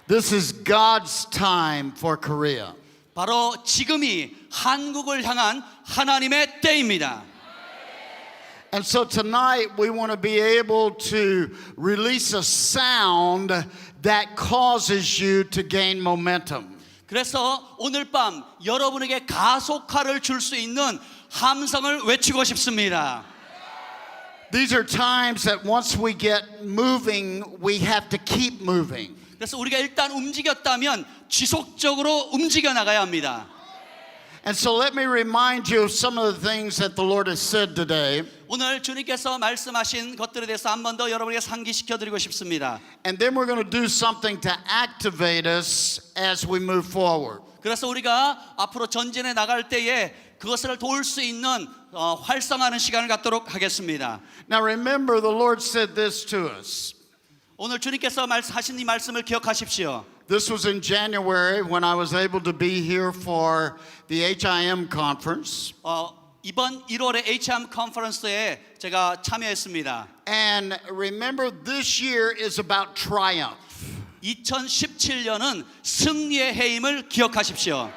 This is God's time for Korea. 바로 지금이 한국을 향한 하나님의 때입니다. And so tonight we want to be able to release a sound that causes you to gain momentum. 그래서 오늘 밤 여러분에게 가속화를 줄 수 있는 함성을 외치고 싶습니다. These are times that once we get moving, we have to keep moving. 그래서 우리가 일단 움직였다면 지속적으로 움직여 나가야 합니다. And so let me remind you of some of the things that the Lord has said today. 오늘 주님께서 말씀하신 것들에 대해서 한 번 더 여러분에게 상기시켜 드리고 싶습니다. And then we're going to do something to activate us as we move forward. 그래서 우리가 앞으로 전진해 나갈 때에 그것을 도울 수 있는 활성화하는 시간을 갖도록 하겠습니다. Now remember, the Lord said this to us. 오늘 주님께서 하신 이 말씀을 기억하십시오. This was in January when I was able to be here for the HIM conference. 이번 1월에 HIM 컨퍼런스에 제가 참여했습니다. And remember, this year is about triumph. 2017년은 승리의 해임을 기억하십시오.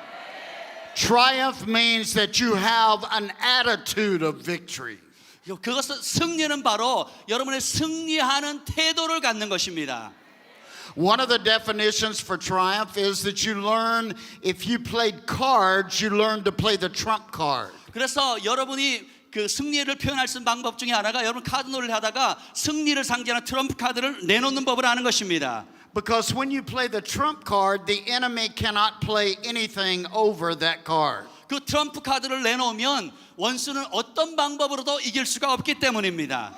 Triumph means that you have an attitude of victory. 그것은 승리는 바로 여러분의 승리하는 태도를 갖는 것입니다. One of the definitions for triumph is that you learn, if you played cards, you learn to play the trump card. 그래서 여러분이 그 승리를 표현할 수 있는 방법 중에 하나가 여러분 카드 놀이를 하다가 승리를 상징하는 트럼프 카드를 내놓는 법을 아는 것입니다. Because when you play the trump card, the enemy cannot play anything over that card. 그 트럼프 카드를 내놓으면 원수는 어떤 방법으로도 이길 수가 없기 때문입니다.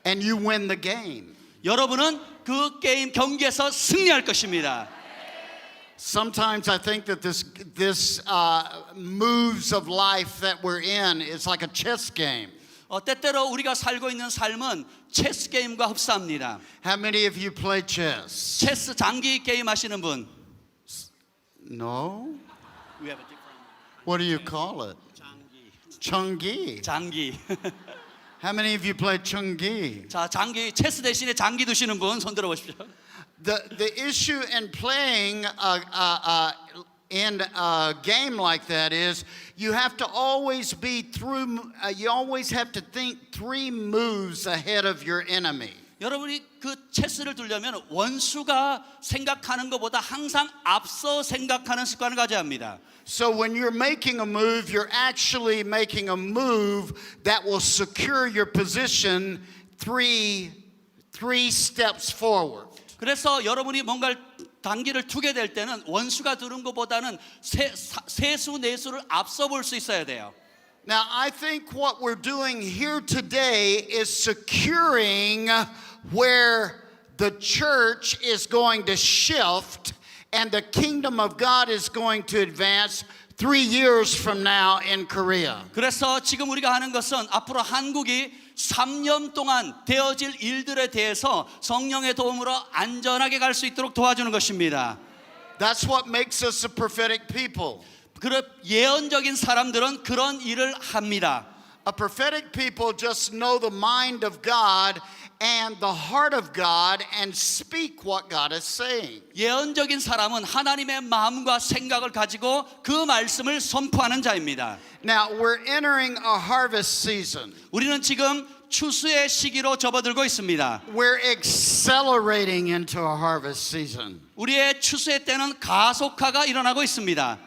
And you win the game. 여러분은 그 게임 경기에서 승리할 것입니다. Sometimes I think that this moves of life that we're in is like a chess game. 때때로 우리가 살고 있는 삶은 체스 게임과 흡사합니다. How many of you play chess? 체스 장기 게임 하시는 분? No? We have a different What do you call it? 장기. Chungi. 장기. How many of you play chungi? 자, 장기 체스 대신에 장기 두시는 분 손 들어 보십시오. The issue in playing in a game like that is you have to always be through. You always have to think 3 moves ahead of your enemy. 여러분이 그 체스를 두려면 원수가 생각하는 것보다 항상 앞서 생각하는 습관을 가져야 합니다. So when you're making a move, you're actually making a move that will secure your position three steps forward. 그래서 여러분이 뭔가를 단기를 두게 될 때는 원수가 두는 것보다는 세수 네수를 앞서 볼 수 있어야 돼요. Now, I think what we're doing here today is securing where the church is going to shift and the kingdom of God is going to advance 3 years from now in Korea. 그래서 지금 우리가 하는 것은 앞으로 한국이 3년 동안 되어질 일들에 대해서 성령의 도움으로 안전하게 갈 수 있도록 도와주는 것입니다. That's what makes us a prophetic people. 그런 예언적인 사람들은 그런 일을 합니다. A prophetic people just know the mind of God and the heart of God and speak what God is saying. 예언적인 사람은 하나님의 마음과 생각을 가지고 그 말씀을 선포하는 자입니다. Now, we're entering a harvest season. 우리는 지금 추수의 시기로 접어들고 있습니다. We're accelerating into a harvest season. 우리의 추수의 때는 가속화가 일어나고 있습니다.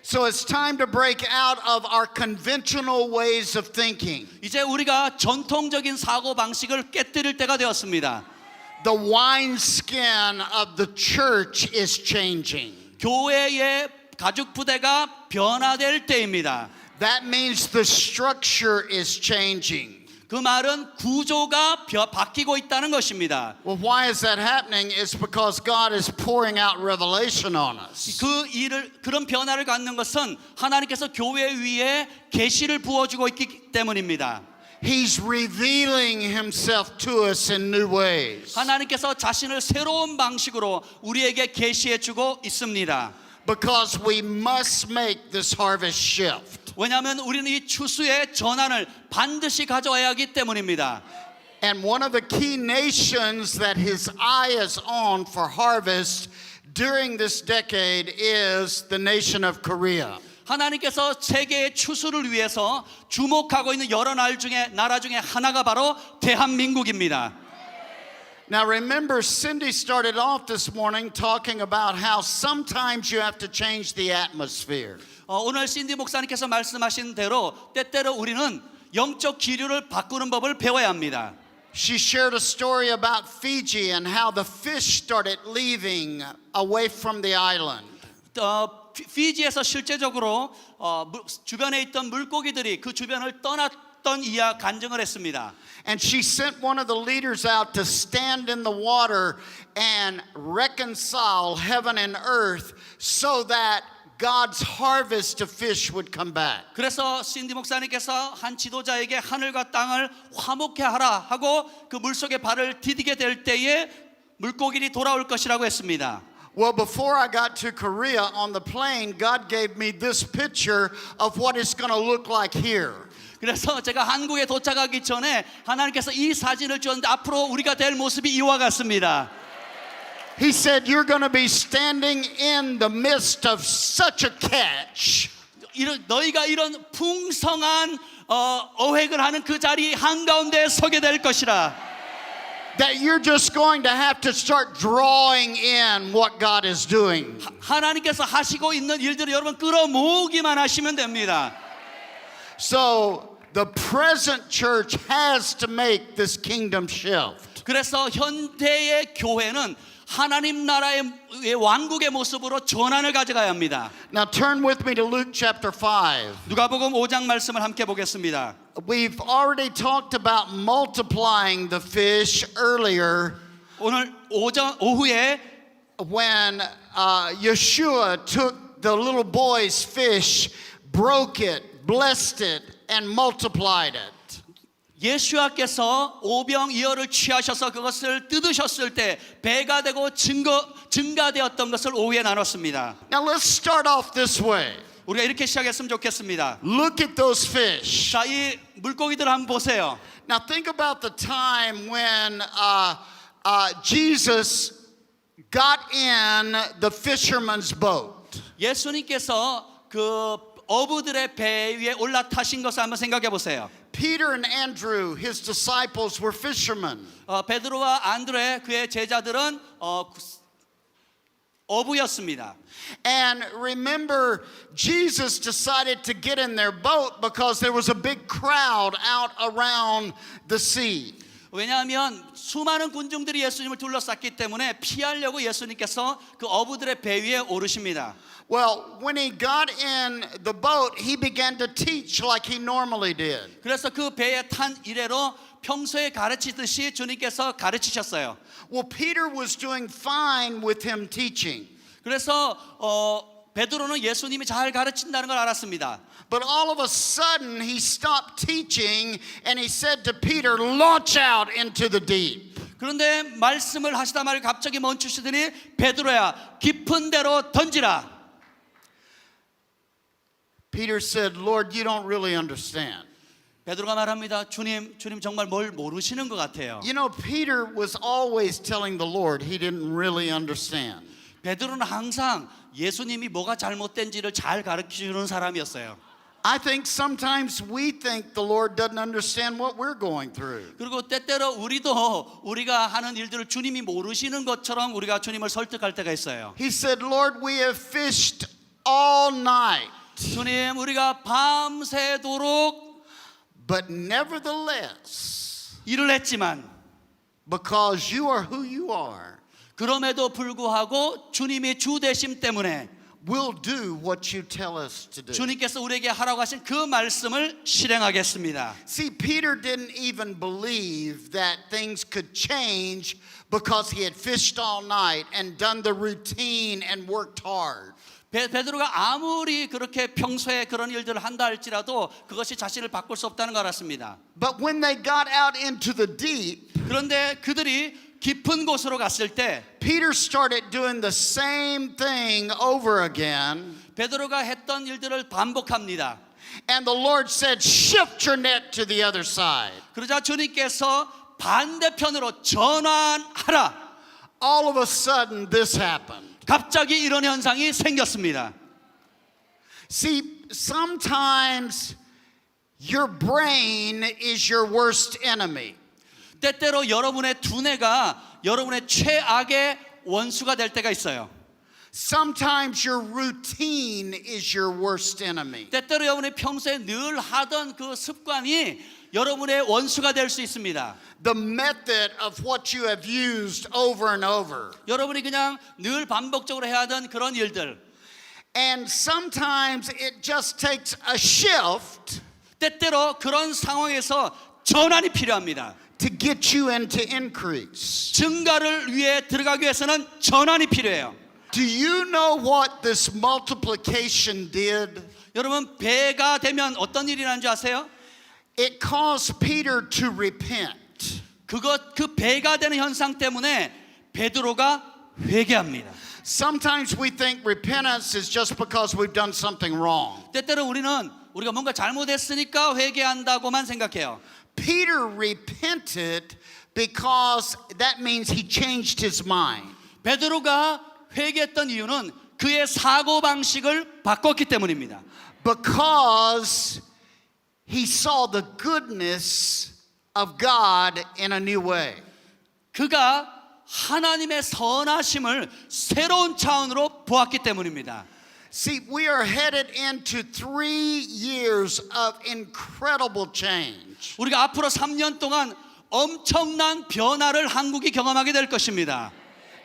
So it's time to break out of our conventional ways of thinking. 이제 우리가 전통적인 사고 방식을 깨뜨릴 때가 되었습니다. The wineskin of the church is changing. 교회의 가죽 부대가 변화될 때입니다. That means the structure is changing. 그 말은 구조가 바뀌고 있다는 것입니다. Well, why is that happening? It's because God is pouring out revelation on us. 그런 변화를 갖는 것은 하나님께서 교회 위에 계시를 부어주고 있기 때문입니다. He's revealing himself to us in new ways. 하나님께서 자신을 새로운 방식으로 우리에게 계시해 주고 있습니다. Because we must make this harvest shift. 왜냐하면 우리는 이 추수의 전환을 반드시 가져와야 하기 때문입니다. And one of the key nations that his eye is on for harvest during this decade is the nation of Korea. 하나님께서 세계의 추수를 위해서 주목하고 있는 여러 나라 중에 하나가 바로 대한민국입니다. Now remember, Cindy started off this morning talking about how sometimes you have to change the atmosphere. 오늘 신디 목사님께서 말씀하신 대로 때때로 우리는 영적 기류를 바꾸는 법을 배워야 합니다. She shared a story about Fiji and how the fish started leaving away from the island. 피지에서 실제적으로 주변에 있던 물고기들이 그 주변을 떠났던 이야 간증을 했습니다. And she sent one of the leaders out to stand in the water and reconcile heaven and earth so that God's harvest of fish would come back. 그래서 신디 목사님께서 한 지도자에게 하늘과 땅을 화목케 하라 하고 그 물속에 발을 디디게 될 때에 물고기들이 돌아올 것이라고 했습니다. Well, before I got to Korea on the plane, God gave me this picture of what it's going to look like here. 그래서 제가 한국에 도착하기 전에 하나님께서 이 사진을 주었는데 앞으로 우리가 될 모습이 이와 같습니다. He said, you're going to be standing in the midst of such a catch. 너희가 이런 풍성한 어획을 하는 그 자리 한가운데 서게 될 것이라. That you're just going to have to start drawing in what God is doing. 하나님께서 하시고 있는 일들을 여러분 끌어모으기만 하시면 됩니다. So the present church has to make this kingdom shift. 그래서 현대의 교회는 하나님 나라의 왕국의 모습으로 전환을 가져가야 합니다. Now turn with me to Luke chapter 5. 누가복음 5장 말씀을 함께 보겠습니다. We've already talked about multiplying the fish earlier 오늘 오후에 when Yeshua took the little boy's fish, broke it, blessed it, and multiplied it. 예수께서 오병이어를 취하셔서 그것을 뜯으셨을 때 배가 되고 증가되었던 것을 오후에 나눴습니다. Now let's start off this way. 우리가 이렇게 시작했으면 좋겠습니다. Look at those fish. 자, 이 물고기들 한번 보세요. Now think about the time when Jesus got in the fisherman's boat. 예수님께서 그 어부들의 배 위에 올라타신 것을 한번 생각해 보세요. Peter and Andrew, his disciples, were fishermen. 베드로와 안드레 그의 제자들은 어부였습니다. And remember, Jesus decided to get in their boat because there was a big crowd out around the sea. 왜냐하면 수많은 군중들이 예수님을 둘러쌌기 때문에 피하려고 예수님께서 그 어부들의 배 위에 오르십니다. Well, when he got in the boat, he began to teach like he normally did. 그래서 그 배에 탄 이래로 평소에 가르치듯이 주님께서 가르치셨어요. Well, Peter was doing fine with him teaching. 그래서 베드로는 예수님이 잘 가르친다는 걸 알았습니다. But all of a sudden, he stopped teaching and he said to Peter, launch out into the deep. 그런데 말씀을 하시다 말고 갑자기 멈추시더니 베드로야 깊은 데로 던지라. Peter said, Lord, you don't really understand. 베드로가 말합니다. 주님 정말 뭘 모르시는 것 같아요. You know, Peter was always telling the Lord he didn't really understand. 베드로는 항상 예수님이 뭐가 잘못된지를 잘 가르치는 사람이었어요. I think sometimes we think the Lord doesn't understand what we're going through. 그리고 때때로 우리가 하는 일들을 주님이 모르시는 것처럼 우리가 주님을 설득할 때가 있어요. He said, Lord, we have fished all night. 주님 우리가 밤새도록 But nevertheless, 일을 했지만 because you are who you are, 그럼에도 불구하고 주님의 주 되심 때문에 we'll do what you tell us to do. 주님께서 우리에게 하라고 하신 그 말씀을 실행하겠습니다. See, Peter didn't even believe that things could change because he had fished all night and done the routine and worked hard. 베드로가 아무리 그렇게 평소에 그런 일들을 한다 할지라도 그것이 자신을 바꿀 수 없다는 걸 알았습니다. But when they got out into the deep, 그런데 그들이 깊은 곳으로 갔을 때 Peter started doing the same thing over again. 베드로가 했던 일들을 반복합니다. And the Lord said, shift your net to the other side. 그러자 주님께서 반대편으로 전환하라. All of a sudden, this happened. 갑자기 이런 현상이 생겼습니다. See, sometimes your brain is your worst enemy. 때때로 여러분의 두뇌가 여러분의 최악의 원수가 될 때가 있어요. Sometimes your routine is your worst enemy. 때때로 여러분이 평소에 늘 하던 그 습관이 여러분의 원수가 될 수 있습니다. The method of what you have used over and over. 여러분이 그냥 늘 반복적으로 해야 하던 그런 일들. And sometimes it just takes a shift 때때로 그런 상황에서 전환이 필요합니다. to get you into increase. 증가를 위해 들어가기 위해서는 전환이 필요해요. Do you know what this multiplication did? 여러분 배가 되면 어떤 일이 나는 줄 아세요? It caused Peter to repent. 그 배가 되는 현상 때문에 베드로가 회개합니다. Sometimes we think repentance is just because we've done something wrong. 때때로 우리가 뭔가 잘못했으니까 회개한다고만 생각해요. Peter repented because that means he changed his mind. 베드로가 회개했던 이유는 그의 사고 방식을 바꿨기 때문입니다. Because he saw the goodness of God in a new way. 그가 하나님의 선하심을 새로운 차원으로 보았기 때문입니다. See, we are headed into 3 years of incredible change. 우리가 앞으로 3년 동안 엄청난 변화를 한국이 경험하게 될 것입니다.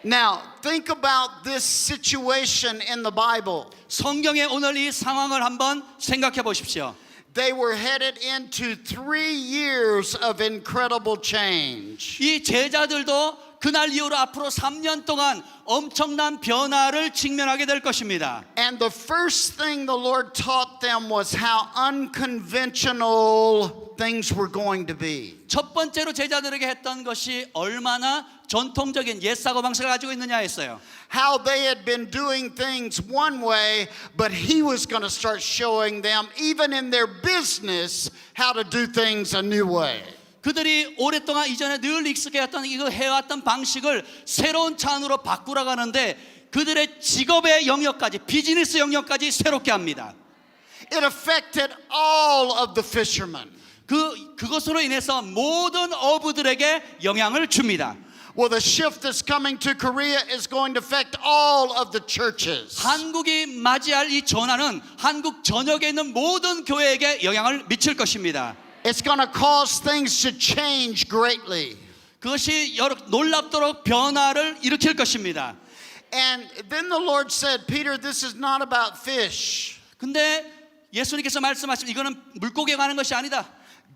Now, think about this situation in the Bible. 성경의 오늘 이 상황을 한번 생각해 보십시오. They were headed into 3 years of incredible change. 이 제자들도 그날 이후로 앞으로 3년 동안 엄청난 변화를 직면하게 될 것입니다. And the first thing the Lord taught them was how unconventional things were going to be. 첫 번째로 제자들에게 했던 것이 얼마나 전통적인 옛 사고 방식을 가지고 있느냐였어요. How they had been doing things one way, but He was going to start showing them, even in their business, how to do things a new way. 그들이 오랫동안 이전에 늘 익숙해왔던 이거 해왔던 방식을 새로운 차원으로 바꾸러 가는데 그들의 직업의 영역까지 비즈니스 영역까지 새롭게 합니다. It affected all of the fishermen. 그것으로 인해서 모든 어부들에게 영향을 줍니다. Well, the shift that's coming to Korea is going to affect all of the churches. 한국이 맞이할 이 전환은 한국 전역에 있는 모든 교회에게 영향을 미칠 것입니다. It's going to cause things to change greatly. 그것이 놀랍도록 변화를 일으킬 것입니다. And then the Lord said, Peter, this is not about fish. 근데 예수님께서 말씀하신 이거는 물고기에 관한 것이 아니다.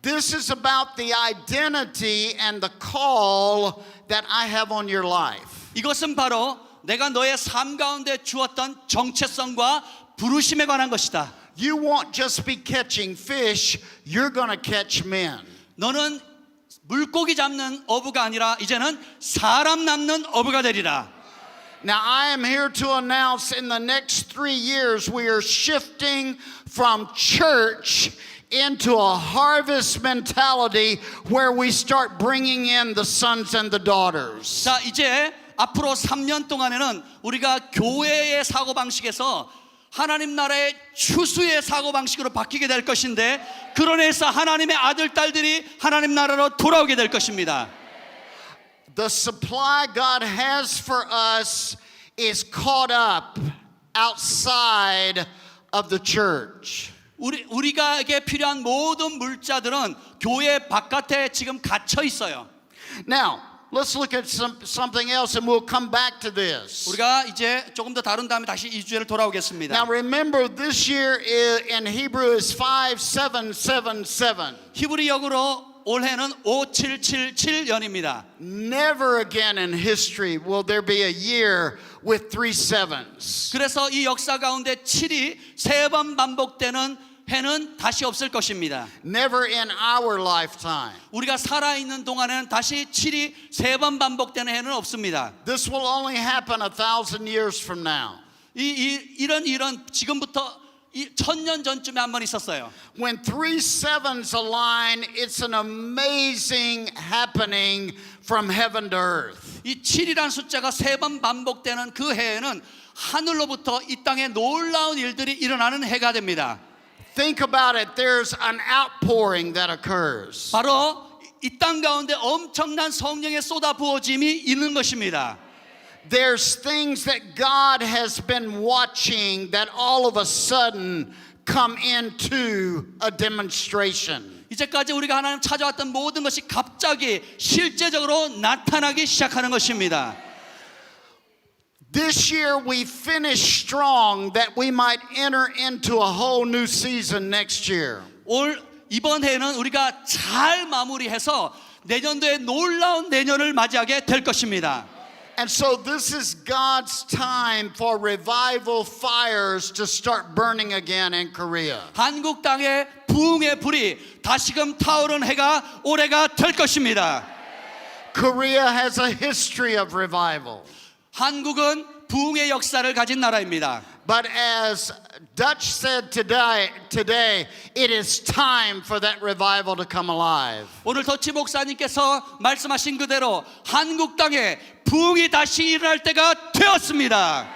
This is about the identity and the call that I have on your life. 이것은 바로 내가 너의 삶 가운데 주었던 정체성과 부르심에 관한 것이다. You won't just be catching fish, you're going to catch men. 너는 물고기 잡는 어부가 아니라 이제는 사람 잡는 어부가 되리라. Now, I am here to announce in the next 3 years we are shifting from church into a harvest mentality where we start bringing in the sons and the daughters. 자, 이제 앞으로 3년 동안에는 우리가 교회의 사고방식에서 하나님 나라의 추수의 사고방식으로 바뀌게 될 것인데 그러면서 하나님의 아들, 딸들이 하나님 나라로 돌아오게 될 것입니다. The supply God has for us is caught up outside of the church. 우리가에게 필요한 모든 물자들은 교회 바깥에 지금 갇혀 있어요. Now, let's look at something else and we'll come back to this. 우리가 이제 조금 더 다룬 다음에 다시 이 주제를 돌아오겠습니다. Now remember this year in Hebrew is 5777. 히브리역으로 올해는 5777년입니다. Never again in history will there be a year with 3 sevens. 그래서 이 역사 가운데 7이 세 번 반복되는 해는 다시 없을 것입니다. Never in our lifetime. 우리가 살아있는 동안에는 다시 7이 세 번 반복되는 해는 없습니다. This will only happen 1,000 years from now. 이런 지금부터 1000년 전쯤에 한 번 있었어요. When three sevens align, it's an amazing happening from heaven to earth. 이 7이라는 숫자가 3번 반복되는 그 해에는 하늘로부터 이 땅에 놀라운 일들이 일어나는 해가 됩니다. Think about it. There's an outpouring that occurs. 바로 이 땅 가운데 엄청난 성령의 쏟아 부어짐이 있는 것입니다. There's things that God has been watching that all of a sudden come into a demonstration. 이제까지 우리가 하나님 찾아왔던 모든 것이 갑자기 실제적으로 나타나기 시작하는 것입니다. This year we finished strong that we might enter into a whole new season next year. 이번 해는 우리가 잘 마무리해서 내년도에 놀라운 내년을 맞이하게 될 것입니다. And so this is God's time for revival fires to start burning again in Korea. 한국 땅에 부흥의 불이 다시금 타오른 해가 올해가 될 것입니다. Korea has a history of revival. 한국은 부흥의 역사를 가진 나라입니다. But as Dutch said today, it is time for that revival to come alive. 오늘 더치 목사님께서 말씀하신 그대로 한국 땅에 부흥이 다시 일어날 때가 되었습니다.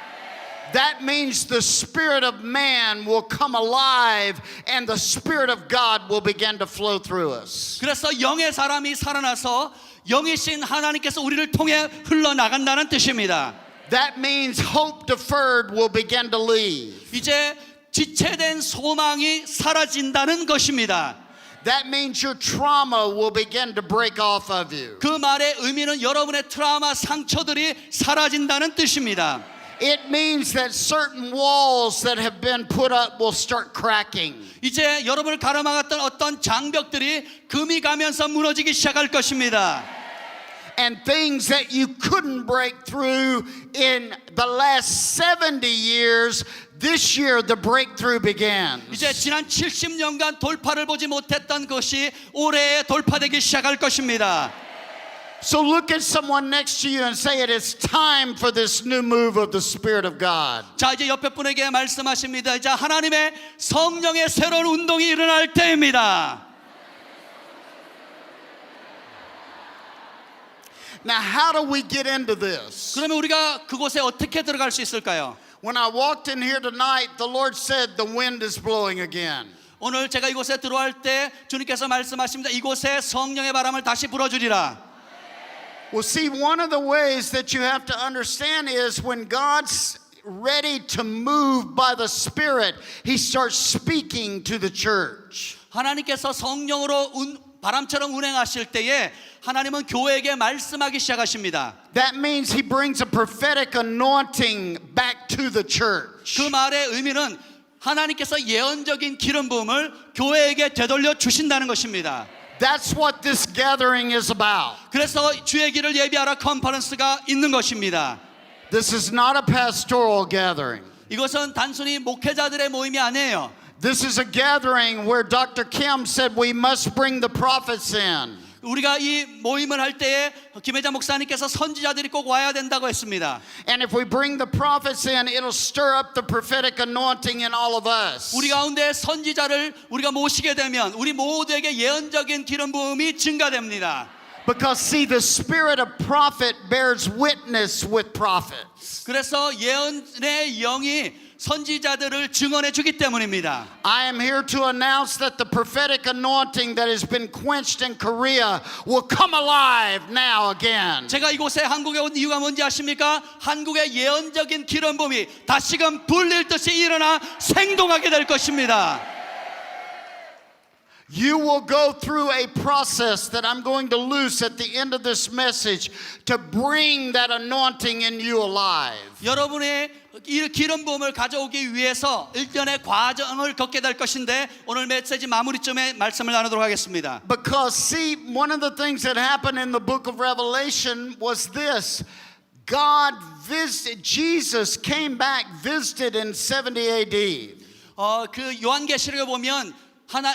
That means the spirit of man will come alive and the spirit of God will begin to flow through us. 그래서 영의 사람이 살아나서 영이신 하나님께서 우리를 통해 흘러나간다는 뜻입니다. That means hope deferred will begin to leave. 이제 지체된 소망이 사라진다는 것입니다. That means your trauma will begin to break off of you. 그 말의 의미는 여러분의 트라우마 상처들이 사라진다는 뜻입니다. It means that certain walls that have been put up will start cracking. 이제 여러분을 가로막았던 어떤 장벽들이 금이 가면서 무너지기 시작할 것입니다. And things that you couldn't break through in the last 70 years, this year the breakthrough begins. 이제 지난 70년간 돌파를 보지 못했던 것이 올해에 돌파되기 시작할 것입니다. So look at someone next to you and say it is time for this new move of the Spirit of God. 자, 이제 옆에 분에게 말씀하십니다. 이제 하나님의 성령의 새로운 운동이 일어날 때입니다. Now, how do we get into this? 그러면 우리가 그곳에 어떻게 들어갈 수 있을까요? When I walked in here tonight, the Lord said the wind is blowing again. 오늘 제가 이곳에 들어갈 때 주님께서 말씀하십니다. 이곳에 성령의 바람을 다시 불어주리라. Well, see, one of the ways that you have to understand is when God's ready to move by the Spirit, He starts speaking to the church. 하나님께서 성령으로 바람처럼 운행하실 때에 하나님은 교회에게 말씀하기 시작하십니다. That means He brings a prophetic anointing back to the church. 그 말의 의미는 하나님께서 예언적인 기름 부음을 교회에게 되돌려 주신다는 것입니다. That's what this gathering is about. 그래서 주의 길을 예비하라 컨퍼런스가 있는 것입니다. This is not a pastoral gathering. 이것은 단순히 목회자들의 모임이 아니에요. This is a gathering where Dr. Kim said we must bring the prophets in. 우리가 이 모임을 할 때에 김혜자 목사님께서 선지자들이 꼭 와야 된다고 했습니다. And if we bring the prophets in, it'll stir up the prophetic anointing in all of us. 우리 가운데 선지자를 우리가 모시게 되면 우리 모두에게 예언적인 기름 부음이 증가됩니다. Because see, the spirit of prophet bears witness with prophets. 그래서 예언의 영이 선지자들을 증언해 주기 때문입니다. I am here to announce that the prophetic anointing that has been quenched in Korea will come alive now again. 제가 이곳에 한국에 온 이유가 뭔지 아십니까? 한국의 예언적인 기름 부음이 다시금 불릴 듯이 일어나 생동하게 될 것입니다. You will go through a process that I'm going to loose at the end of this message to bring that anointing in you alive. 여러분의 이 기름 부음을 가져오기 위해서 일련의 과정을 겪게 될 것인데 오늘 메시지 마무리쯤에 말씀을 나누도록 하겠습니다. Because see, one of the things that happened in the book of Revelation was this. Jesus came back, visited in 70 AD. 그 요한계시록에 보면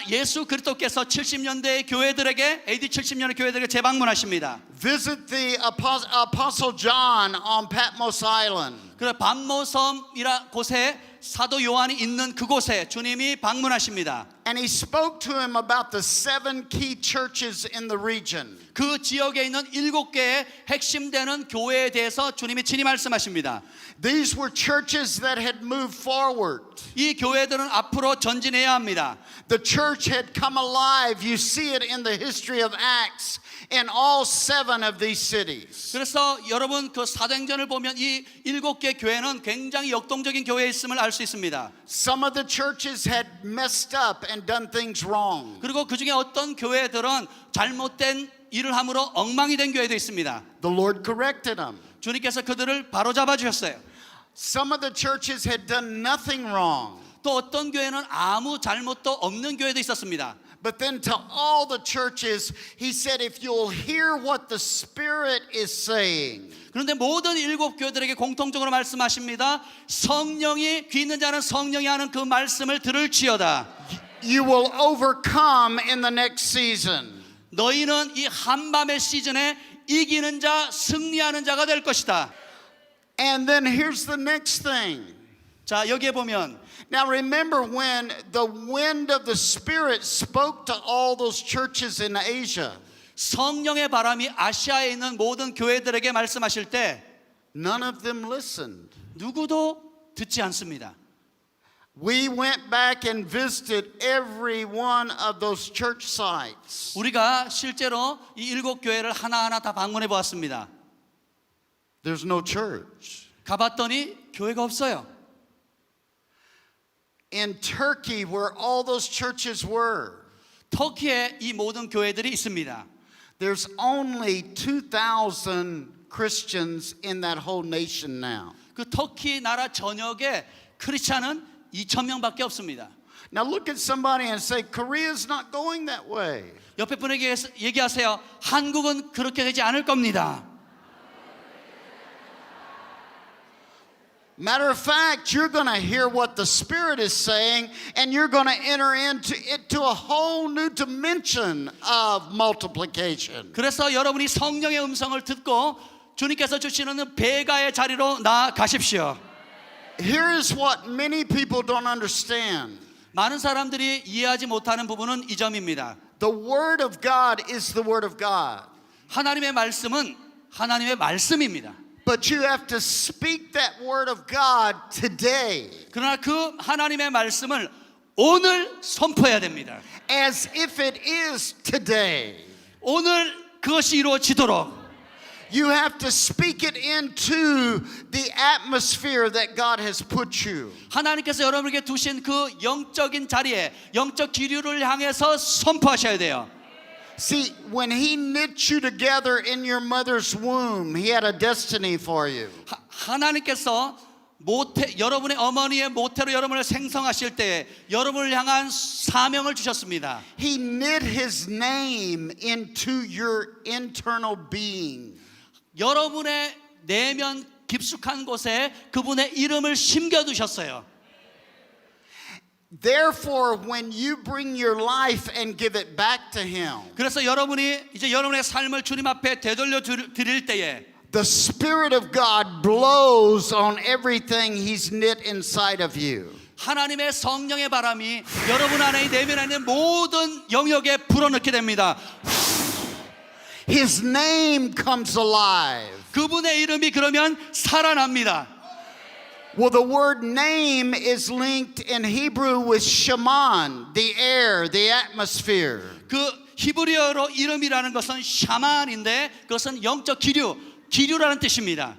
예수 그리스도께서 70년대 교회들에게 AD 70년의 교회들에게 재방문하십니다. Visit the Apostle John on Patmos Island. 그래 밤모섬이라 곳에 사도 요한이 있는 그곳에 주님이 방문하십니다. And he spoke to him about the 7 key churches in the region. 그 지역에 있는 7개의 핵심되는 교회에 대해서 주님이 친히 말씀하십니다. These were churches that had moved forward. 이 교회들은 앞으로 전진해야 합니다. The church had come alive. You see it in the history of Acts in all 7 of these cities. 그래서 여러분 그 사도행전을 보면 이 7개 교회는 굉장히 역동적인 교회에 있음을 알 수 있습니다. Some of the churches had messed up and done things wrong. 그리고 그 중에 어떤 교회들은 잘못된 일을 함으로 엉망이 된 교회도 있습니다. The Lord corrected them. 주님께서 그들을 바로잡아 주셨어요. Some of the churches had done nothing wrong. 또 어떤 교회는 아무 잘못도 없는 교회도 있었습니다. But then to all the churches, he said, if you'll hear what the Spirit is saying, 그런데 모든 7교회들에게 공통적으로 말씀하십니다. 성령이 귀 있는 자는 성령이 하는 그 말씀을 들을지어다. you will overcome in the next season. 너희는 이 한밤의 시즌에 이기는 자, 승리하는 자가 될 것이다. And then here's the next thing. 자, 여기에 보면 Now remember when the wind of the Spirit spoke to all those churches in Asia. 성령의 바람이 아시아에 있는 모든 교회들에게 말씀하실 때 None of them listened. 누구도 듣지 않습니다. We went back and visited every one of those church sites. 우리가 실제로 이 7교회를 하나하나 다 방문해 보았습니다. There's no church. 가봤더니 교회가 없어요. In Turkey, where all those churches were, 터키에 이 모든 교회들이 있습니다. there's only 2,000 Christians in that whole nation now. 그 터키 나라 전역에 크리스찬은 2,000명밖에 없습니다. Now look at somebody and say, Korea's not going that way. 옆에 분에게 얘기하세요. 한국은 그렇게 되지 않을 겁니다. Matter of fact, you're going to hear what the Spirit is saying, and you're going to enter into a whole new dimension of multiplication. 그래서 여러분이 성령의 음성을 듣고 주님께서 주시는 배가의 자리로 나아가십시오. Here is what many people don't understand. 많은 사람들이 이해하지 못하는 부분은 이 점입니다. The Word of God is the Word of God. 하나님의 말씀은 하나님의 말씀입니다. But you have to speak that Word of God today 그러나 그 하나님의 말씀을 오늘 선포해야 됩니다. as if it is today. 오늘 그것이 이루어지도록 You have to speak it into the atmosphere that God has put you. 하나님께서 여러분에게 두신 그 영적인 자리에 영적 기류를 향해서 선포하셔야 돼요. See, when He knit you together in your mother's womb, He had a destiny for you. 하나님께서 여러분의 어머니의 모태로 여러분을 생성하실 때 여러분을 향한 사명을 주셨습니다. He knit His name into your internal being. 여러분의 내면 깊숙한 곳에 그분의 이름을 심겨두셨어요. Therefore, when you bring your life and give it back to Him, 그래서 여러분이 이제 여러분의 삶을 주님 앞에 되돌려 드릴 때에 the Spirit of God blows on everything He's knit inside of you. 하나님의 성령의 바람이 여러분 안에 내면에 있는 모든 영역에 불어넣게 됩니다. His name comes alive. 그분의 이름이 그러면 살아납니다. Well, the word name is linked in Hebrew with shaman, the air, the atmosphere. 그 히브리어로 이름이라는 것은 샤만인데 그것은 영적 기류라는 뜻입니다.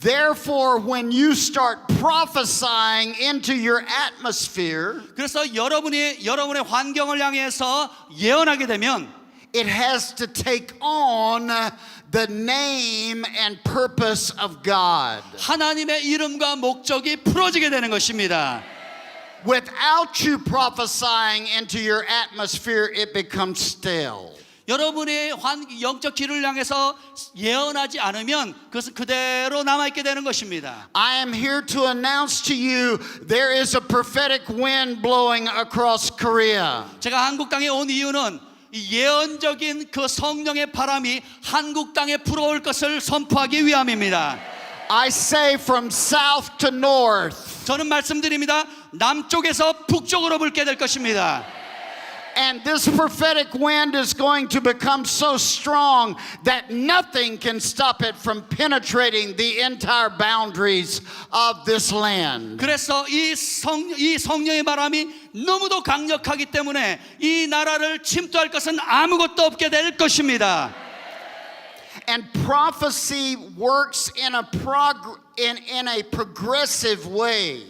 Therefore, when you start prophesying into your atmosphere, 그래서 여러분의 환경을 향해서 예언하게 되면 it has to take on the name and purpose of God. 하나님의 이름과 목적이 풀어지게 되는 것입니다. Without you prophesying into your atmosphere, it becomes stale. 여러분의 영적 기류를 향해서 예언하지 않으면 그것은 그대로 남아있게 되는 것입니다. I am here to announce to you there is a prophetic wind blowing across Korea. 제가 한국 땅에 온 이유는 이 예언적인 그 성령의 바람이 한국 땅에 불어올 것을 선포하기 위함입니다. I say from south to north. 저는 말씀드립니다. 남쪽에서 북쪽으로 불게 될 것입니다. And this prophetic wind is going to become so strong that nothing can stop it from penetrating the entire boundaries of this land. 그래서 이 성령의 바람이 너무도 강력하기 때문에 이 나라를 침투할 것은 아무것도 없게 될 것입니다. And prophecy works in a progressive way.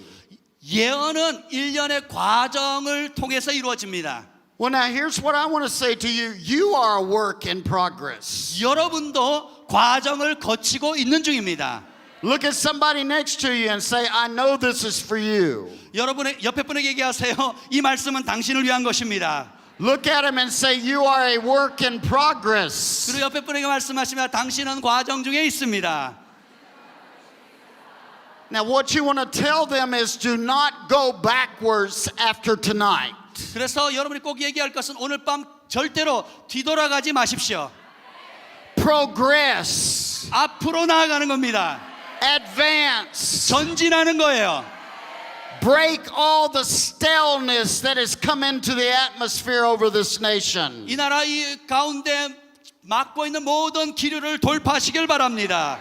예언은 일련의 과정을 통해서 이루어집니다. Well, now here's what I want to say to you. You are a work in progress. 여러분도 과정을 거치고 있는 중입니다. Look at somebody next to you and say, I know this is for you. 여러분의 옆에 분에게 얘기하세요. 이 말씀은 당신을 위한 것입니다. Look at him and say, you are a work in progress. 그리고 옆에 분에게 말씀하시면 당신은 과정 중에 있습니다. Now, what you want to tell them is do not go backwards after tonight. 그래서 여러분이 꼭 얘기할 것은 오늘 밤 절대로 뒤돌아가지 마십시오. Progress. 앞으로 나아가는 겁니다. Advance. 전진하는 거예요. Break all the staleness that has come into the atmosphere over this nation. 이 나라 이 가운데 막고 있는 모든 기류를 돌파하시길 바랍니다.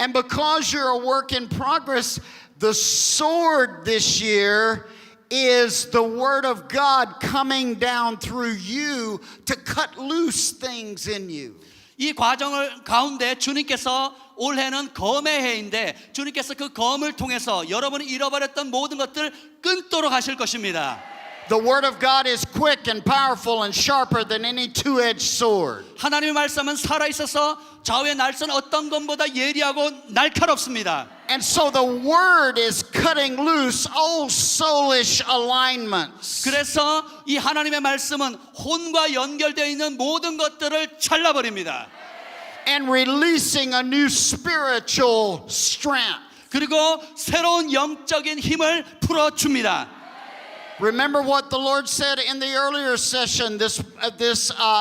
And because you're a work in progress, the sword this year is the word of God coming down through you to cut loose things in you. 이 과정을 가운데 주님께서 올해는 검의 해인데 주님께서 그 검을 통해서 여러분이 잃어버렸던 모든 것들을 끊도록 하실 것입니다. The word of God is quick and powerful and sharper than any two-edged sword. 하나님의 말씀은 살아 있어서 좌우의 날선 어떤 것보다 예리하고 날카롭습니다. And so the word is cutting loose old soulish alignments. 그래서 이 하나님의 말씀은 혼과 연결되어 있는 모든 것들을 잘라버립니다. And releasing a new spiritual strength. 그리고 새로운 영적인 힘을 풀어줍니다. Remember what the Lord said in the earlier session this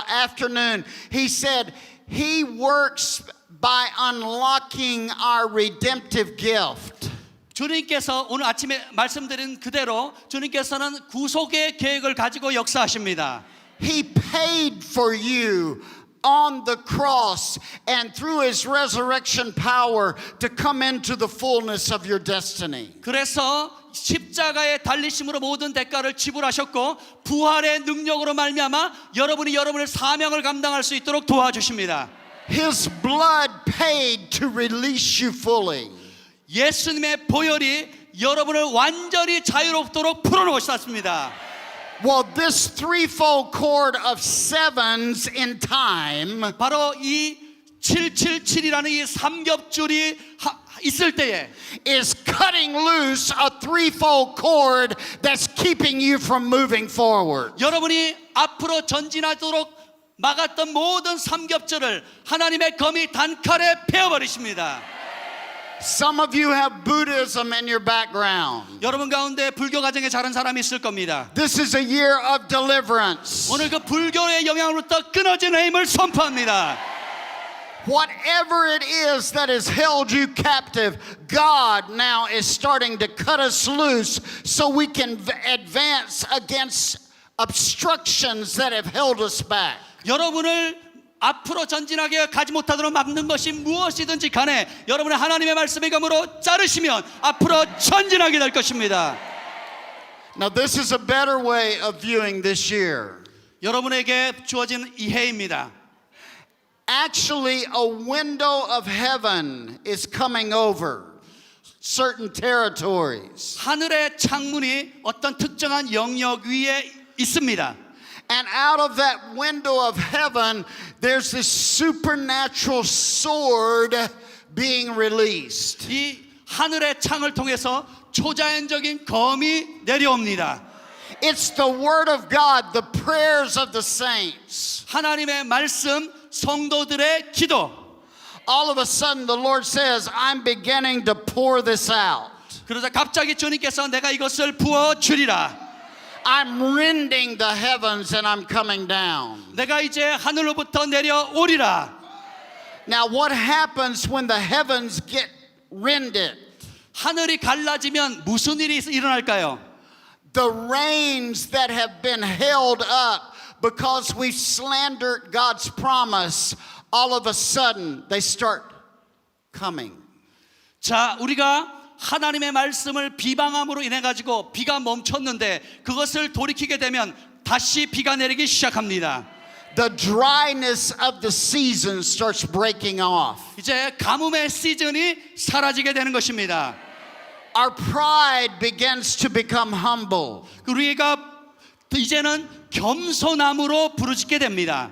afternoon. He said He works by unlocking our redemptive gift. 주님께서 오늘 아침에 말씀드린 그대로 주님께서는 구속의 계획을 가지고 역사하십니다. He paid for you on the cross and through His resurrection power to come into the fullness of your destiny. 그래서 십자가의 달리심으로 모든 대가를 지불하셨고 부활의 능력으로 말미암아 여러분이 여러분의 사명을 감당할 수 있도록 도와주십니다. His blood paid to release you fully. 예수님의 보혈이 여러분을 완전히 자유롭도록 풀어놓으셨습니다. Well, this threefold cord of sevens in time 바로 이 777이라는 이 삼겹줄이 있을 때에 is cutting loose a threefold cord that's keeping you from moving forward. 여러분이 앞으로 전진하도록 막았던 모든 삼겹줄을 하나님의 검이 단칼에 베어버리십니다. Some of you have Buddhism in your background. 여러분 가운데 불교 가정에 자란 사람이 있을 겁니다. This is a year of deliverance. 오늘 그 불교의 영향으로부터 끊어지는 힘을 선포합니다. Whatever it is that has held you captive, God now is starting to cut us loose so we can advance against obstructions that have held us back. 여러분을 앞으로 전진하게 가지 못하도록 막는 것이 무엇이든지 간에 여러분의 하나님의 말씀의 검으로 자르시면 앞으로 전진하게 될 것입니다. Now this is a better way of viewing this year. 여러분에게 주어진 이 해입니다. Actually, a window of heaven is coming over certain territories. 하늘의 창문이 어떤 특정한 영역 위에 있습니다. And out of that window of heaven, there's this supernatural sword being released. 이 하늘의 창을 통해서 초자연적인 검이 내려옵니다. It's the word of God, the prayers of the saints. 하나님의 말씀, 성도들의 기도. All of a sudden, the Lord says, I'm beginning to pour this out. 그러자 갑자기 주님께서 내가 이것을 부어 주리라. I'm rending the heavens and I'm coming down. 내가 이제 하늘로부터 내려오리라. Now, what happens when the heavens get rend it. 하늘이 갈라지면 무슨 일이 일어날까요? The rains that have been held up because we've slandered God's promise, all of a sudden they start coming. 자, 우리가 하나님의 말씀을 비방함으로 인해 가지고 비가 멈췄는데 그것을 돌이키게 되면 다시 비가 내리기 시작합니다. The dryness of the season starts breaking off. 이제 가뭄의 시즌이 사라지게 되는 것입니다. Our pride begins to become humble. 우리가 이제는 겸손함으로 부르짖게 됩니다.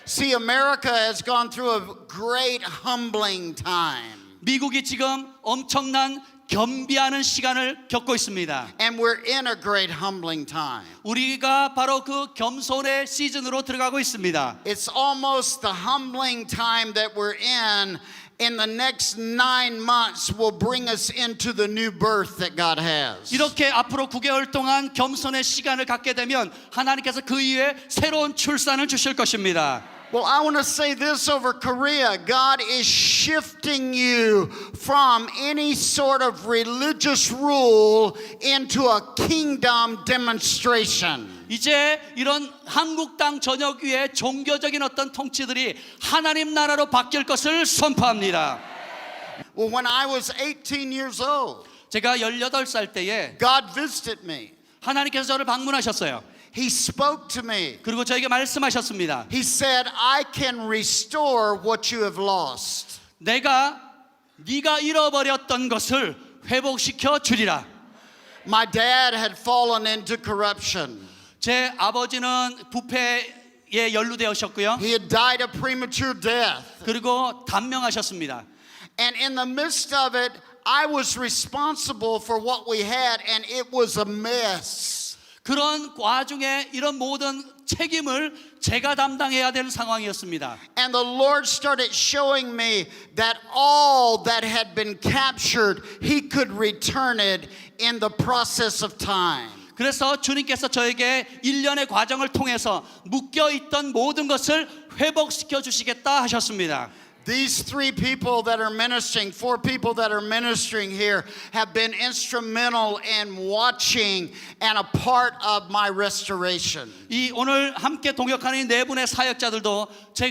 See, America has gone through a great humbling time. 미국이 지금 엄청난 겸비하는 시간을 겪고 있습니다. And we're in a great humbling time. 우리가 바로 그 겸손의 시즌으로 들어가고 있습니다. It's almost the humbling time that we're in the next 9 months will bring us into the new birth that God has. 이렇게 앞으로 9개월 동안 겸손의 시간을 갖게 되면 하나님께서 그 이후에 새로운 출산을 주실 것입니다. Well, I want to say this over Korea. God is shifting you from any sort of religious rule into a kingdom demonstration. 이제 이런 한국 땅 전역 위에 종교적인 어떤 통치들이 하나님 나라로 바뀔 것을 선포합니다. Well, when I was 18 years old, 제가 18살 때에 God visited me. 하나님께서 저를 방문하셨어요. He spoke to me. 그리고 저에게 말씀하셨습니다. He said, I can restore what you have lost. 네가 잃어버렸던 것을 회복시켜 주리라. My dad had fallen into corruption. 제 아버지는 부패에 연루되었었고요. He had died a premature death. 그리고 단명하셨습니다. And in the midst of it, I was responsible for what we had, and it was a mess. 그런 와중에 이런 모든 책임을 제가 담당해야 되는 상황이었습니다. And the Lord started showing me that all that had been captured, He could return it in the process of time. 그래서 주님께서 저에게 1년의 과정을 통해서 묶여있던 모든 것을 회복시켜 주시겠다 하셨습니다. These 3 people that are ministering, 4 people that are ministering here have been instrumental in watching and a part of my restoration. 이 오늘 함께 동역하는 이 4분의 사역자들도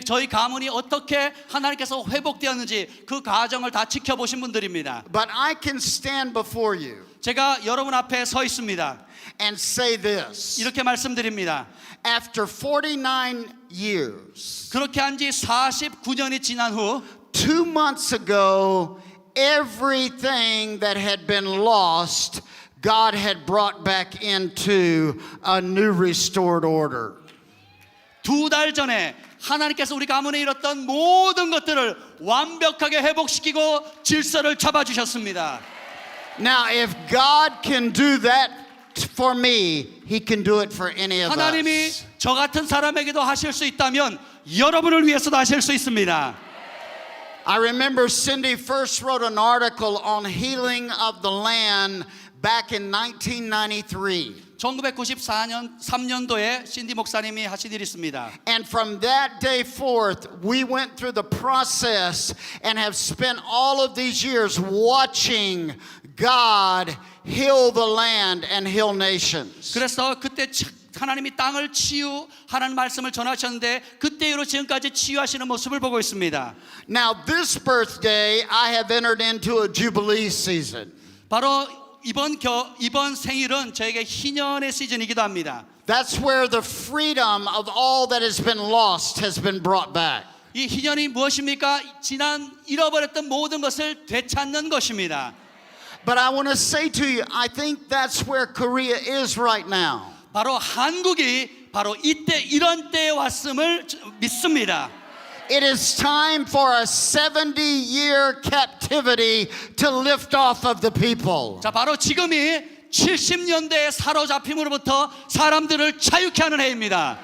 저희 가문이 어떻게 하나님께서 회복되었는지 그 과정을 다 지켜보신 분들입니다. But I can stand before you 제가 여러분 앞에 서 있습니다. and say this. 이렇게 말씀드립니다. After 49 years, 그렇게 한 지 49년이 지난 후 2 months ago, everything that had been lost, God had brought back into a new restored order. 2달 전에 하나님께서 우리 가문에 잃었던 모든 것들을 완벽하게 회복시키고 질서를 잡아주셨습니다. Now, if God can do that for me, He can do it for any of 하나님이 us. 저 같은 사람에게도 하실 수 있다면 여러분을 위해서도 하실 수 있습니다. I remember Cindy first wrote an article on healing of the land back in 1993. 1994년 3년도에 신디 목사님이 하신 일이 있습니다. And from that day forth, we went through the process and have spent all of these years watching God heal the land and heal nations. 그래서 그때 하나님이 땅을 치유하라는 말씀을 전하셨는데 그때 이후로 지금까지 치유하시는 모습을 보고 있습니다. Now this birthday, I have entered into a jubilee season. 바로 이번 생일은 저에게 희년의 시즌이기도 합니다. That's where the freedom of all that has been lost has been brought back. 이 희년이 무엇입니까? 지난 잃어버렸던 모든 것을 되찾는 것입니다. But I want to say to you, I think that's where Korea is right now. 바로 한국이 바로 이때 이런 때에 왔음을 믿습니다. It is time for a 70-year captivity to lift off of the people. 자, 바로 지금이 70년대의 사로잡힘으로부터 사람들을 자유케 하는 해입니다.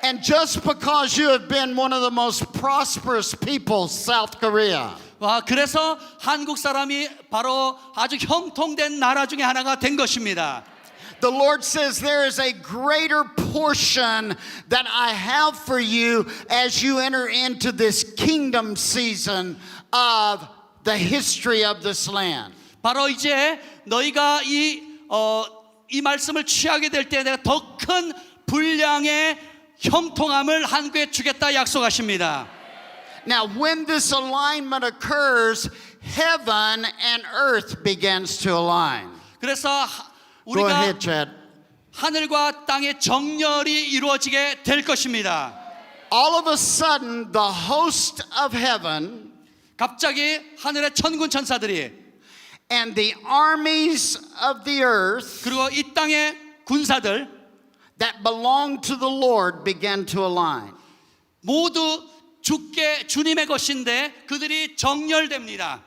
And just because you have been one of the most prosperous people, South Korea, 와, 그래서 한국 사람이 바로 아주 형통된 나라 중에 하나가 된 것입니다. the Lord says there is a greater portion that I have for you as you enter into this kingdom season of the history of this land. 바로 이제 너희가 이 말씀을 취하게 될 때 내가 더 큰 분량의 형통함을 한국에 주겠다 약속하십니다. Now, when this alignment occurs, heaven and earth begins to align. 그래서 Go 우리가 ahead, Chad. 하늘과 땅의 정렬이 이루어지게 될 것입니다. All of a sudden, the host of heaven 갑자기 하늘의 천군 천사들이 and the armies of the earth 그리고 이 땅의 군사들 that belong to the Lord began to align. 모두 주님의 것인데 그들이 정렬됩니다.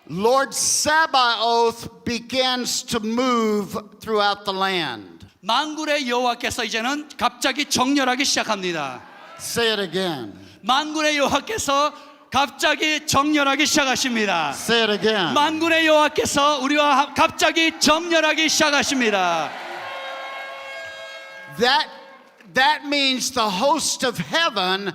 Lord Sabaoth begins to move throughout the land. 만군의 여호와께서 이제는 갑자기 정렬하기 시작합니다. Say it again. 만군의 여호와께서 갑자기 정렬하기 시작하십니다. Say it again. 만군의 여호와께서 우리와 갑자기 정렬하기 시작하십니다. That means the host of heaven,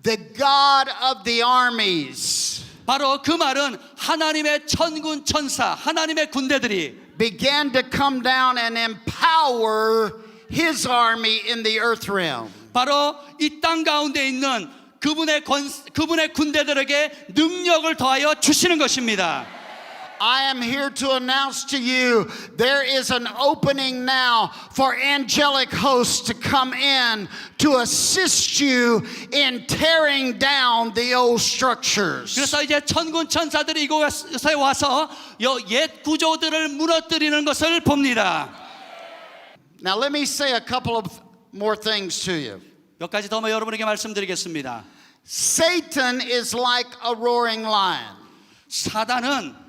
the God of the armies, 바로 그 말은 하나님의 천군 천사, 하나님의 군대들이 began to come down and empower his army in the earth realm. 바로 이 땅 가운데 있는 그분의 군대들에게 능력을 더하여 주시는 것입니다. I am here to announce to you there is an opening now for angelic hosts to come in to assist you in tearing down the old structures. 그래서 이제 천군 천사들이 이곳에 와서 옛 구조들을 무너뜨리는 것을 봅니다. Now let me say a couple of more things to you. 몇 가지 더 여러분에게 말씀드리겠습니다. Satan is like a roaring lion. 사단은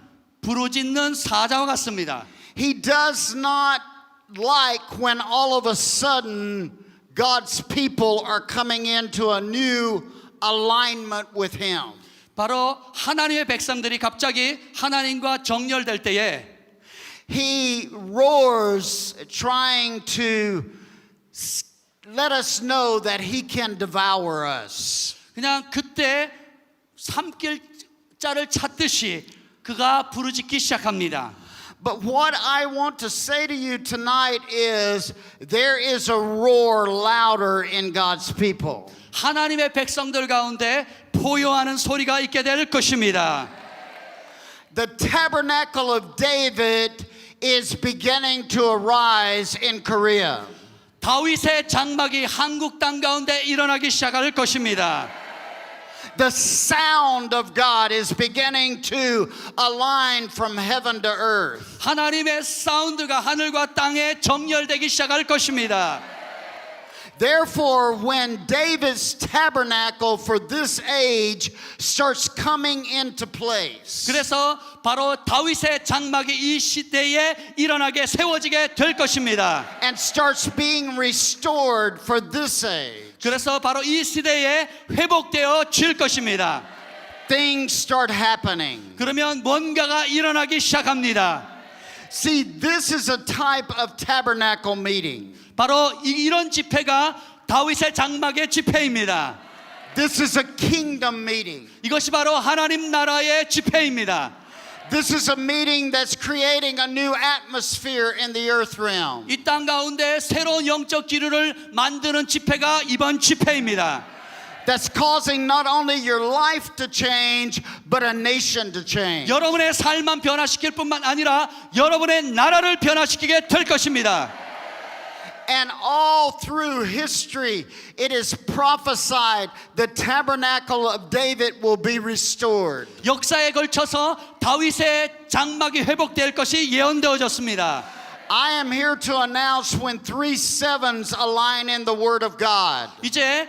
부르짖는 사자와 같습니다. He does not like when all of a sudden God's people are coming into a new alignment with him. 바로 하나님의 백성들이 갑자기 하나님과 정렬될 때에 He roars trying to let us know that he can devour us. 그냥 그때 삼킬 자를 찾듯이 그가 부르짖기 시작합니다. But what I want to say to you tonight is there is a roar louder in God's people. 하나님의 백성들 가운데 포효하는 소리가 있게 될 것입니다. The tabernacle of David is beginning to arise in Korea. 다윗의 장막이 한국 땅 가운데 일어나기 시작할 것입니다. The sound of God is beginning to align from heaven to earth. 하나님의 사운드가 하늘과 땅에 정렬되기 시작할 것입니다. Therefore, when David's tabernacle for this age starts coming into place, 그래서 바로 다윗의 장막이 이 시대에 일어나게 세워지게 될 것입니다. and starts being restored for this age, 그래서 바로 이 시대에 회복되어 질 것입니다. things start happening. 그러면 뭔가가 일어나기 시작합니다. See, this is a type of tabernacle meeting. 바로 이런 집회가 다윗의 장막의 집회입니다. This is a kingdom meeting. 이것이 바로 하나님 나라의 집회입니다. This is a meeting that's creating a new atmosphere in the earth realm. 이 땅 가운데 새로운 영적 기류를 만드는 집회가 이번 집회입니다. That's causing not only your life to change, but a nation to change. 여러분의 삶만 변화시킬 뿐만 아니라 여러분의 나라를 변화시키게 될 것입니다. And all through history, it is prophesied the tabernacle of David will be restored. 역사에 걸쳐서 다윗의 장막이 회복될 것이 예언되어졌습니다. I am here to announce when 3 sevens align in the Word of God. 이제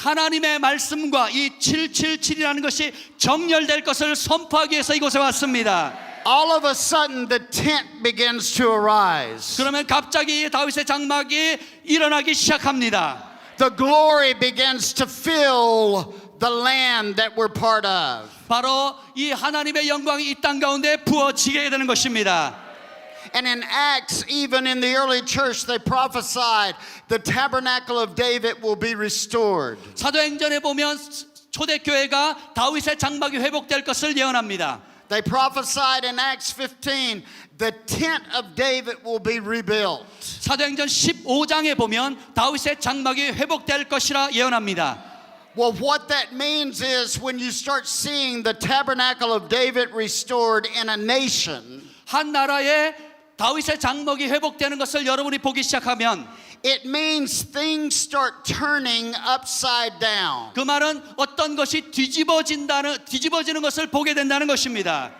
하나님의 말씀과 이 777이라는 것이 정렬될 것을 선포하기 위해서 이곳에 왔습니다. All of a sudden, the tent begins to arise. 그러면 갑자기 다윗의 장막이 일어나기 시작합니다. The glory begins to fill the land that we're part of. 바로 이 하나님의 영광이 이 땅 가운데 부어지게 되는 것입니다. And in Acts, even in the early church, they prophesied the tabernacle of David will be restored. 사도행전에 보면 초대교회가 다윗의 장막이 회복될 것을 예언합니다. They prophesied in Acts 15, the tent of David will be rebuilt. 사도행전 15장에 보면 다윗의 장막이 회복될 것이라 예언합니다. Well, what that means is when you start seeing the tabernacle of David restored in a nation, 한 나라에 다윗의 장막이 회복되는 것을 여러분이 보기 시작하면 it means things start turning upside down. 그 말은 어떤 것이 뒤집어지는 것을 보게 된다는 것입니다.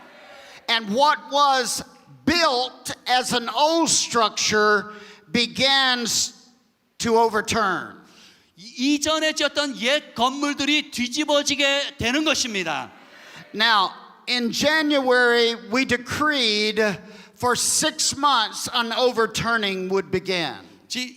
And what was built as an old structure begins to overturn. 이전에 지었던 옛 건물들이 뒤집어지게 되는 것입니다. Now, in January, we decreed for 6 months an overturning would begin.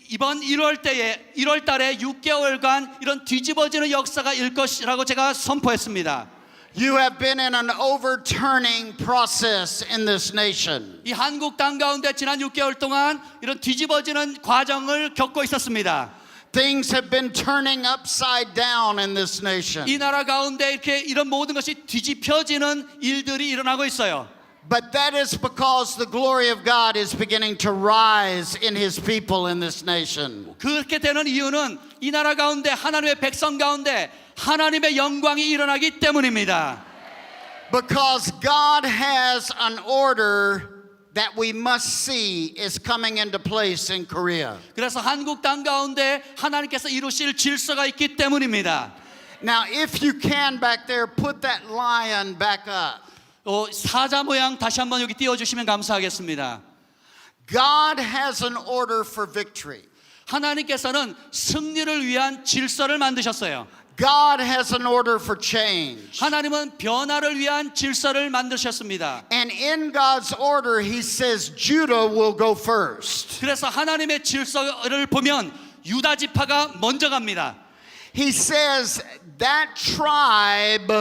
이번 1월 달에 6개월간 이런 뒤집어지는 역사가 일 것이라고 제가 선포했습니다. You have been in an overturning process in this nation. 이 한국 땅 가운데 지난 6개월 동안 이런 뒤집어지는 과정을 겪고 있었습니다. Things have been turning upside down in this nation. 이 나라 가운데 이렇게 이런 모든 것이 뒤집혀지는 일들이 일어나고 있어요. But that is because the glory of God is beginning to rise in His people in this nation. 그렇게 되는 이유는 이 나라 가운데 하나님의 백성 가운데 하나님의 영광이 일어나기 때문입니다. Because God has an order that we must see is coming into place in Korea. 그래서 한국 땅 가운데 하나님께서 이루실 질서가 있기 때문입니다. Now, if you can back there, put that lion back up. 사자 모양 다시 한번 여기 띄워주시면 감사하겠습니다. God has an order for victory. 하나님께서는 승리를 위한 질서를 만드셨어요. God has an order for change. 하나님은 변화를 위한 질서를 만드셨습니다. And in God's order, He says Judah will go first. 그래서 하나님의 질서를 보면 유다 지파가 먼저 갑니다. He says that tribe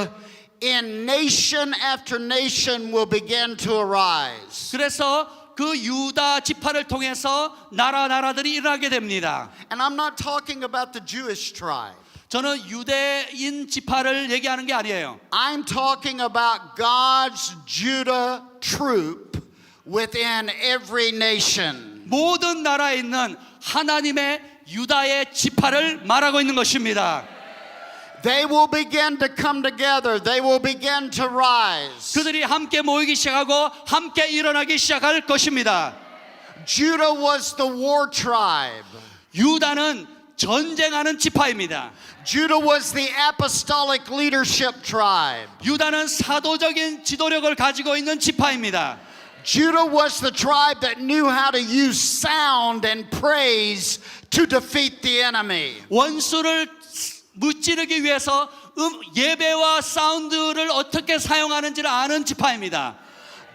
in nation after nation will begin to arise. 그래서 그 유다 지파를 통해서 나라들이 일어나게 됩니다. And I'm not talking about the Jewish tribe. 저는 유대인 지파를 얘기하는 게 아니에요. I'm talking about God's Judah troop within every nation. 모든 나라에 있는 하나님의 유다의 지파를 말하고 있는 것입니다. They will begin to come together. They will begin to rise. 그들이 함께 모이기 시작하고 함께 일어나기 시작할 것입니다. Judah was the war tribe. 유다는 전쟁하는 지파입니다. Judah was the apostolic leadership tribe. 유다는 사도적인 지도력을 가지고 있는 지파입니다. Judah was the tribe that knew how to use sound and praise to defeat the enemy. 원수를 무찌르기 위해서 예배와 사운드를 어떻게 사용하는지를 아는 지파입니다.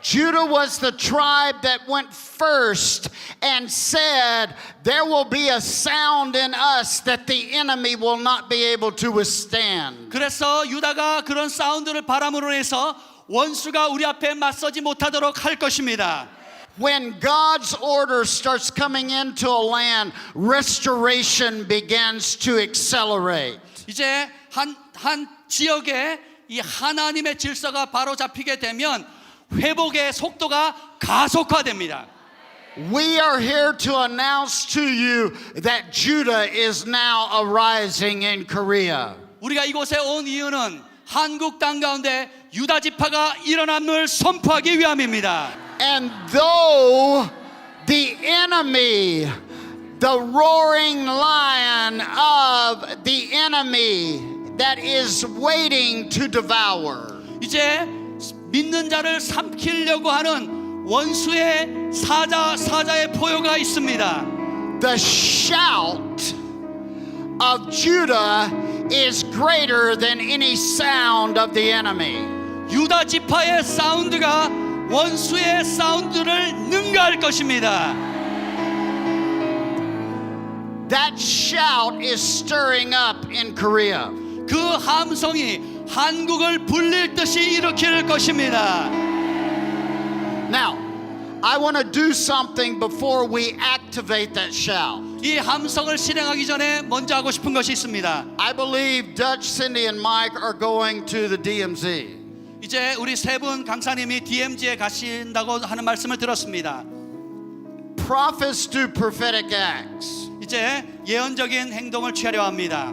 Judah was the tribe that went first and said, there will be a sound in us that the enemy will not be able to withstand. 그래서 유다가 그런 사운드를 바람으로 해서 원수가 우리 앞에 맞서지 못하도록 할 것입니다. When God's order starts coming into a land, restoration begins to accelerate. 이제 한 지역에 이 하나님의 질서가 바로 잡히게 되면 회복의 속도가 가속화됩니다. We are here to announce to you that Judah is now arising in Korea. 우리가 이곳에 온 이유는 한국 땅 가운데 유다 지파가 일어남을 선포하기 위함입니다. And though the enemy, the roaring lion of the enemy that is waiting to devour, 이제 믿는 자를 삼키려고 하는 원수의 사자의 포효가 있습니다. the shout of Judah is greater than any sound of the enemy. 유다 지파의 사운드가 원수의 사운드를 능가할 것입니다. That shout is stirring up in Korea. 그 함성이 한국을 불릴 듯이 일으킬 것입니다. Now, I want to do something before we activate that shout. 이 함성을 실행하기 전에 먼저 하고 싶은 것이 있습니다. I believe Dutch, Cindy, and Mike are going to the DMZ. 이제 우리 세 분 강사님이 DMZ에 가신다고 하는 말씀을 들었습니다. Prophets do prophetic acts. 이제 예언적인 행동을 취하려 합니다.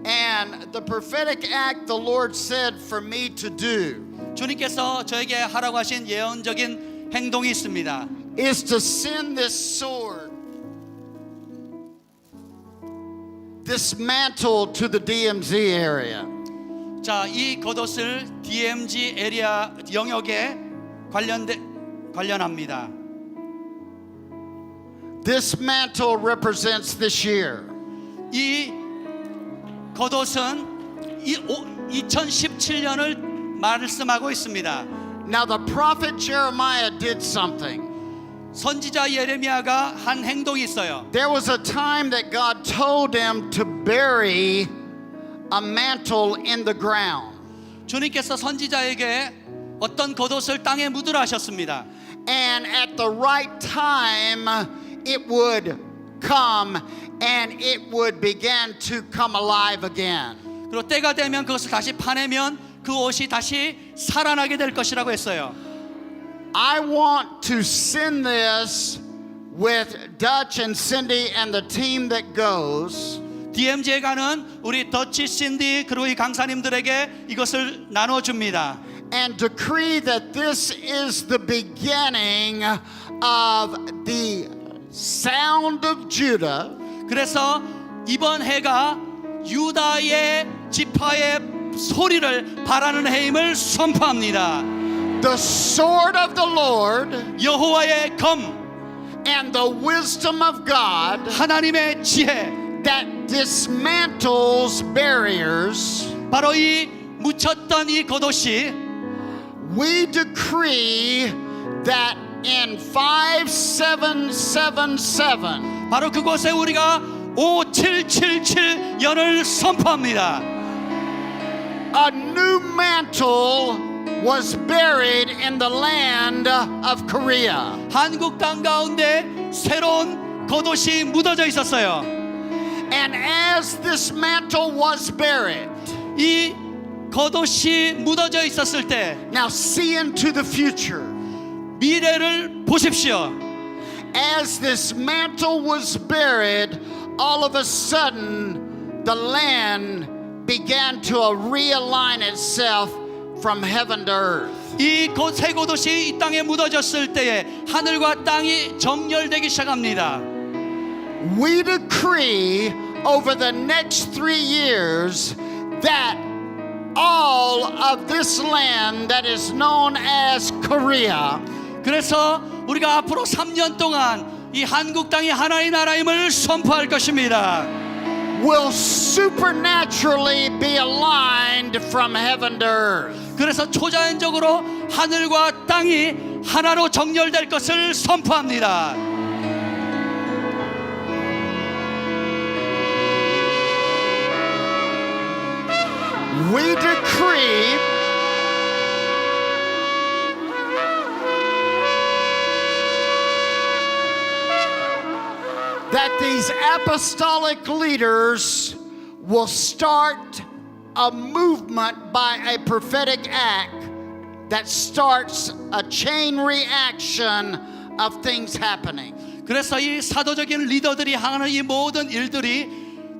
And the prophetic act the Lord said for me to do 주님께서 저에게 하라고 하신 예언적인 행동이 있습니다. is to send this sword, this mantle to the DMZ area. 자, 이 겉옷을 DMZ 에리아 영역에 관련합니다. This mantle represents this year. 이 겉옷은 2017년을 말씀하고 있습니다. Now the prophet Jeremiah did something. 선지자 예레미야가 한 행동이 있어요. There was a time that God told him to bury a mantle in the ground. 주님께서 선지자에게 어떤 겉옷을 땅에 묻으라 하셨습니다. And at the right time it would come and it would begin to come alive again. 그리고 때가 되면 그것을 다시 파내면 그 옷이 다시 살아나게 될 것이라고 했어요. I want to send this with Dutch and Cindy and the team that goes. DMZ에 가는 우리 더치 신디 그리고 이 강사님들에게 이것을 나눠줍니다. And decree that this is the beginning of the sound of Judah. 그래서 이번 해가 유다의 지파의 소리를 바라는 해임을 선포합니다. The sword of the Lord 여호와의 검, and the wisdom of God 하나님의 지혜, that dismantles barriers. 바로 이 묻혔던 이 겉옷이 We decree that in 5777 바로 그곳에 우리가 5777년을 선포합니다. a new mantle was buried in the land of Korea. 한국 땅 가운데 새로운 겉옷이 묻어져 있었어요. And as this mantle was buried, 이 겉옷이 묻어져 있었을 때 now see into the future. 미래를 보십시오. As this mantle was buried, all of a sudden the land began to realign itself from heaven to earth. 이 새 겉옷이 이 땅에 묻어졌을 때에 하늘과 땅이 정렬되기 시작합니다. We decree over the next 3 years that all of this land that is known as Korea 그래서 우리가 앞으로 3년 동안 이 한국 땅이 하나의 나라임을 선포할 것입니다. will supernaturally be aligned from heaven to earth. 그래서 초자연적으로 하늘과 땅이 하나로 정렬될 것을 선포합니다. We decree that these apostolic leaders will start a movement by a prophetic act that starts a chain reaction of things happening. 그래서 이 사도적인 리더들이 하는 이 모든 일들이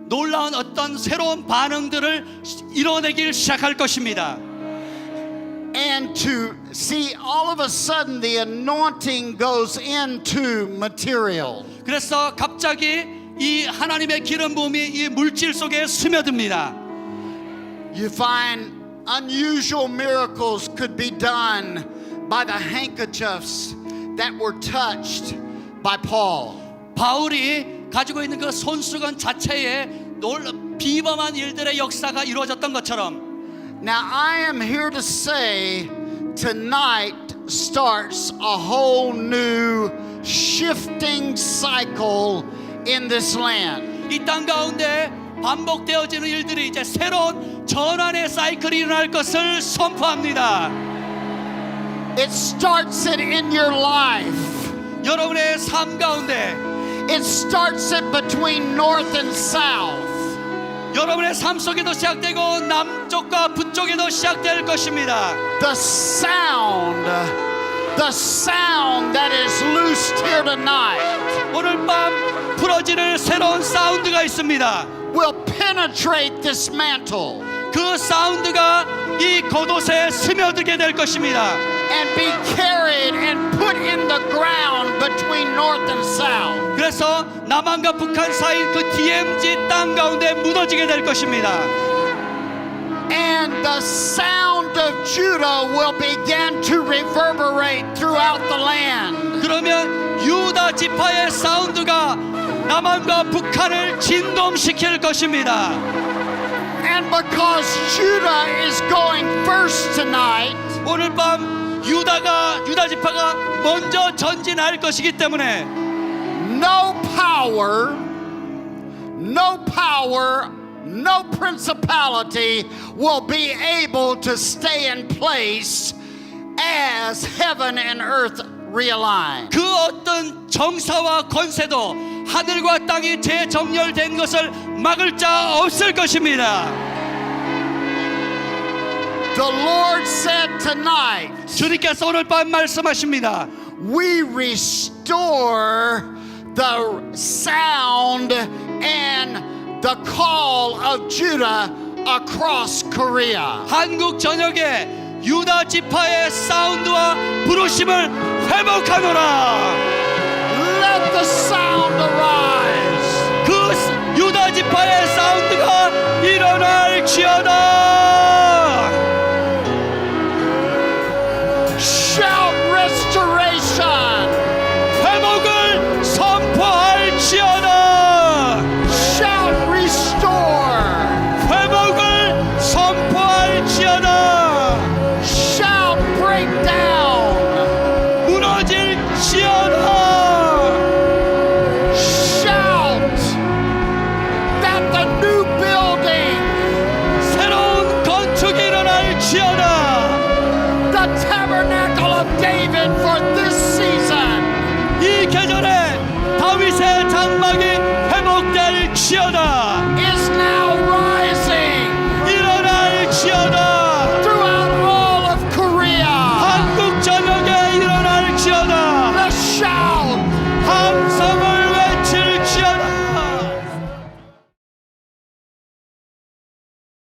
놀라운 어떤 새로운 반응들을 이뤄내길 시작할 것입니다. And to see all of a sudden the anointing goes into material. 그래서 갑자기 이 하나님의 기름 부음이 이 물질 속에 스며듭니다. You find unusual miracles could be done by the handkerchiefs that were touched by Paul. 바울이 가지고 있는 그 손수건 자체에 비범한 일들의 역사가 이루어졌던 것처럼 Now I am here to say tonight starts a whole new shifting cycle in this land. 이 땅 가운데 반복되어지는 일들이 이제 새로운 전환의 사이클이 일어날 것을 선포합니다. It starts it in your life. 삶 가운데 It starts it between north and south. 여러분의 삶 속에도 시작되고 남쪽과 북쪽에도 시작될 것입니다. The sound that is loosed here tonight 오늘 밤 풀어지는 새로운 사운드가 있습니다. will penetrate this mantle 그 사운드가 이 겉옷에 스며들게 될 것입니다. and be carried and put in the ground between north and south. 그래서 남한과 북한 사이 그 DMZ 땅 가운데 묻어지게 될 것입니다. And the sound of Judah will begin to reverberate throughout the land. 그러면 유다 지파의 사운드가 남한과 북한을 진동시킬 것입니다. And because Judah is going first tonight, 오늘 밤 유다 지파가 먼저 전진할 것이기 때문에 no power, no principality will be able to stay in place as heaven and earth realign. 그 어떤 정사와 권세도 하늘과 땅이 재정렬된 것을 막을 자 없을 것입니다. The Lord said tonight, 주님께서 오늘 밤 말씀하십니다. we restore the sound and the call of Judah across Korea. 한국 전역에 유다 지파의 사운드와 부르심을 회복하노라. Let the sound arise. 그 유다 지파의 사운드가 일어날지어다. Shout restoration. 회복을 선포할지어다. Shout restore. 회복을 선포할지어다. Shout break down. 무너질지어다. Shout that the new building, 새로운 건축이 일어날지어다. the tabernacle of David for this season, 이 계절에 다윗의 장막이 회복될지어다.